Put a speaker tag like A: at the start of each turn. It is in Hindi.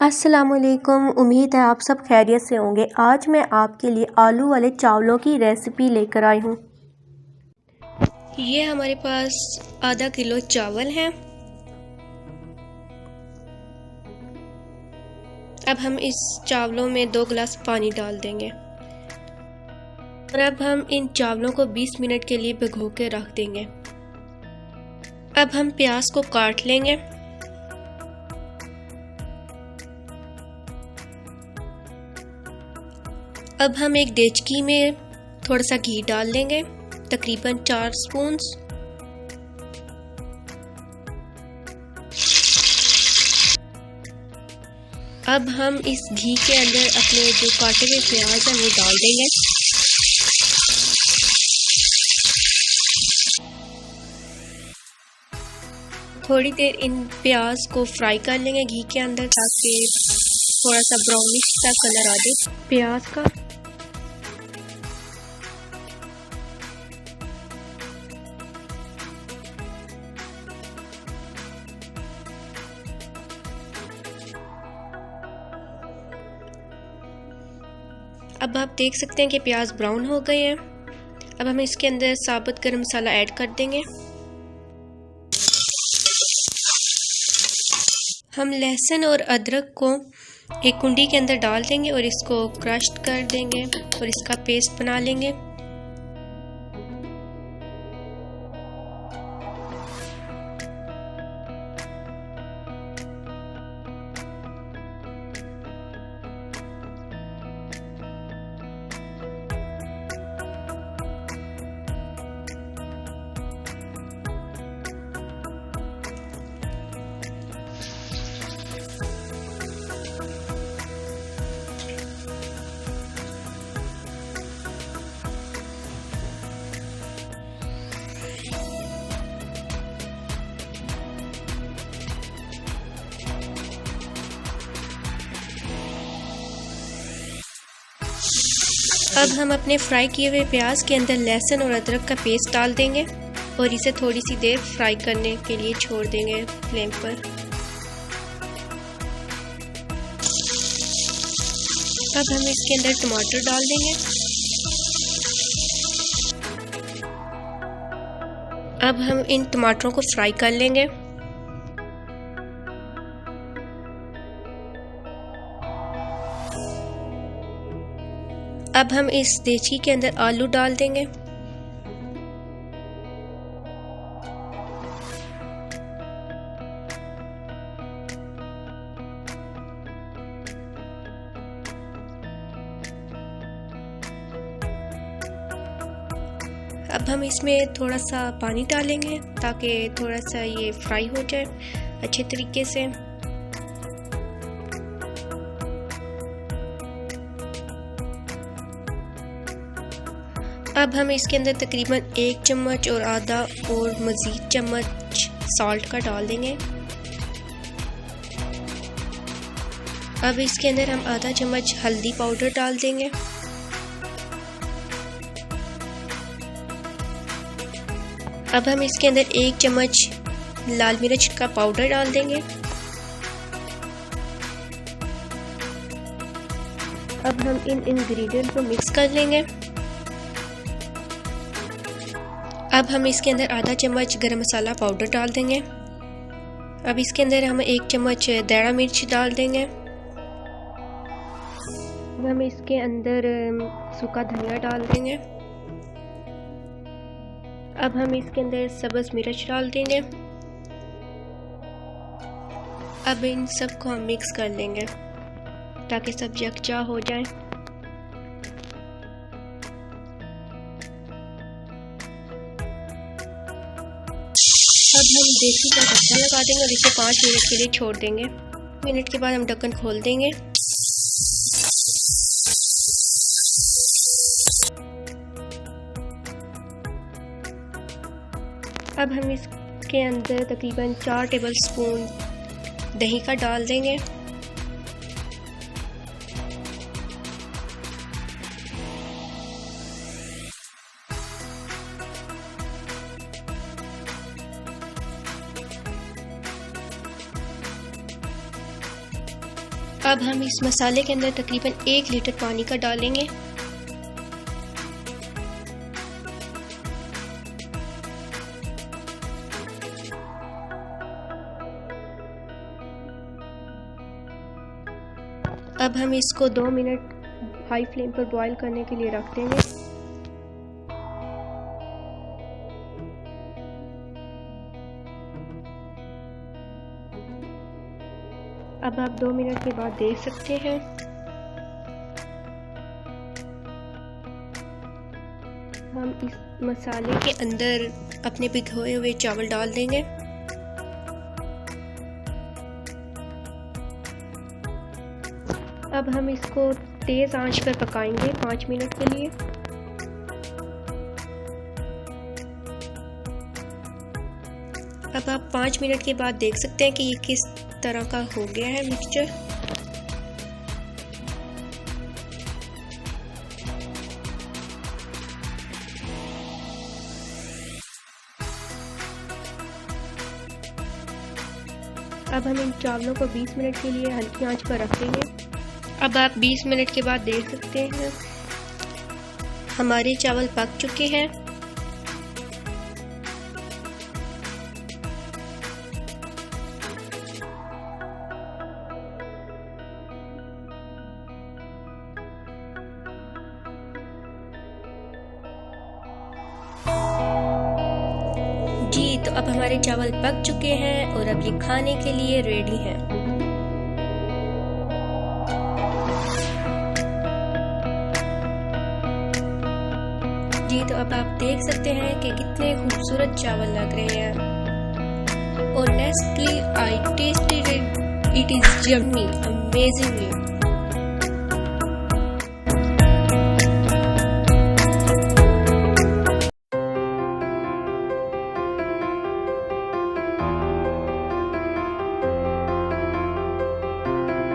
A: अस्सलामुअलैकुम। उम्मीद है आप सब खैरियत से होंगे। आज मैं आपके लिए आलू वाले चावलों की रेसिपी लेकर आई हूँ। ये हमारे पास आधा किलो चावल हैं। अब हम इस चावलों में 2 गिलास पानी डाल देंगे और अब हम इन चावलों को 20 मिनट के लिए भिगो के रख देंगे। अब हम प्याज को काट लेंगे। अब हम एक देचकी में थोड़ा सा घी डाल लेंगे, तकरीबन 4 स्पून। अब हम इस घी के अंदर अपने जो काटे हुए प्याज हैं वो डाल देंगे। थोड़ी देर इन प्याज को फ्राई कर लेंगे घी के अंदर ताकि थोड़ा सा ब्राउनिश सा कलर आ जाए प्याज का। अब आप देख सकते हैं कि प्याज ब्राउन हो गए हैं। अब हम इसके अंदर साबुत गरम मसाला ऐड कर देंगे। हम लहसुन और अदरक को एक कुंडी के अंदर डाल देंगे और इसको क्रश कर देंगे और इसका पेस्ट बना लेंगे। अब हम अपने फ्राई किए हुए प्याज के अंदर लहसुन और अदरक का पेस्ट डाल देंगे और इसे थोड़ी सी देर फ्राई करने के लिए छोड़ देंगे फ्लेम पर। अब हम इसके अंदर टमाटर डाल देंगे। अब हम इन टमाटरों को फ्राई कर लेंगे। अब हम इस देचकी के अंदर आलू डाल देंगे। अब हम इसमें थोड़ा सा पानी डालेंगे ताकि थोड़ा सा ये फ्राई हो जाए अच्छे तरीके से। अब हम इसके अंदर तकरीबन 1 चम्मच और आधा और मज़ीद चम्मच सॉल्ट का डाल देंगे। अब इसके अंदर हम आधा चम्मच हल्दी पाउडर डाल देंगे। अब हम इसके अंदर 1 चम्मच लाल मिर्च का पाउडर डाल देंगे। अब हम इन इंग्रेडिएंट को मिक्स कर लेंगे। अब हम इसके अंदर आधा चम्मच गरम मसाला पाउडर डाल देंगे। अब इसके अंदर हम 1 चम्मच दाड़ा मिर्च डाल देंगे। अब हम इसके अंदर सूखा धनिया डाल देंगे। अब हम इसके अंदर सब्ज़ मिर्च डाल देंगे। अब इन सब को हम मिक्स कर लेंगे ताकि सब यकजा हो जाए। अब हम देसी का ढक्कन लगा देंगे और इसे 5 मिनट के लिए छोड़ देंगे। मिनट के बाद हम ढक्कन खोल देंगे। अब हम इसके अंदर तकरीबन 4 टेबलस्पून दही का डाल देंगे। अब हम इस मसाले के अंदर तकरीबन 1 लीटर पानी का डालेंगे। अब हम इसको 2 मिनट हाई फ्लेम पर बॉईल करने के लिए रख देंगे। अब आप 2 मिनट के बाद देख सकते हैं हम इस मसाले के अंदर अपने भिगोए हुए चावल डाल देंगे। अब हम इसको तेज आंच पर पकाएंगे 5 मिनट के लिए। अब आप 5 मिनट के बाद देख सकते हैं कि ये किस तरह का हो गया है मिक्सचर। अब हम इन चावलों को 20 मिनट के लिए हल्की आंच पर रख देंगे। अब आप 20 मिनट के बाद देख सकते हैं हमारे चावल पक चुके हैं। जी तो अब हमारे चावल पक चुके हैं और अब ये खाने के लिए रेडी हैं। जी तो अब आप देख सकते हैं कि कितने खूबसूरत चावल लग रहे हैं। Honestly, I tasted it. It is yummy, amazingly.